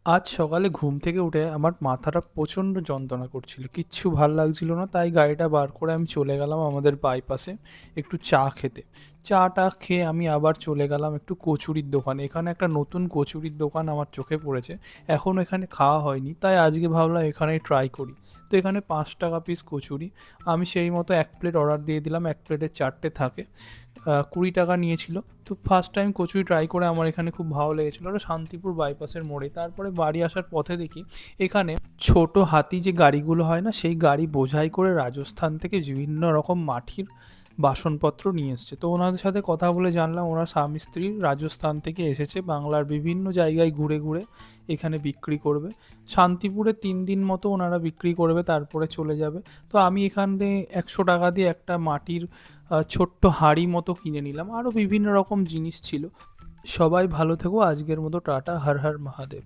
আজ সকালে ঘুম থেকে উঠে আমার মাথাটা প্রচণ্ড যন্ত্রণা করছিল, কিচ্ছু ভাল লাগছিল না। তাই গাড়িটা বার করে আমি চলে গেলাম আমাদের বাইপাসে একটু চা খেতে। চাটা খেয়ে আমি আবার চলে গেলাম একটু কচুরির দোকানে। এখানে একটা নতুন কচুরির দোকান আমার চোখে পড়েছে, এখনও এখানে খাওয়া হয়নি, তাই আজকে ভাবলাম এখানেই ট্রাই করি। তো এখানে 5 টাকা পিস কচুরি। আমি সেই মতো 1 প্লেট অর্ডার দিয়ে দিলাম, 1 প্লেটে 4টে থাকে। 20 টাকা নিয়েছিল। তো ফার্স্ট টাইম কচুরি ট্রাই করে আমার এখানে খুব ভালো লেগেছিলো। ওটা শান্তিপুর বাইপাসের মোড়ে। তারপরে বাড়ি আসার পথে দেখি এখানে ছোট হাতি যে গাড়িগুলো হয় না, সেই গাড়ি বোঝাই করে রাজস্থান থেকে বিভিন্ন রকম মাটির বাসনপত্র নিয়ে এসছে। তো ওনাদের সাথে কথা বলে জানলাম ওরা স্বামী স্ত্রী রাজস্থান থেকে এসেছে, বাংলার বিভিন্ন জায়গায় ঘুরে ঘুরে এখানে বিক্রি করবে। শান্তিপুরে 3 দিন মতো ওনারা বিক্রি করবে, তারপরে চলে যাবে। তো আমি এখানে 100 টাকা দিয়ে একটা মাটির ছোট্ট হাঁড়ি মতো কিনে নিলাম। আরও বিভিন্ন রকম জিনিস ছিল। সবাই ভালো থেকো। আজকের মতো টাটা। হর হর মহাদেব।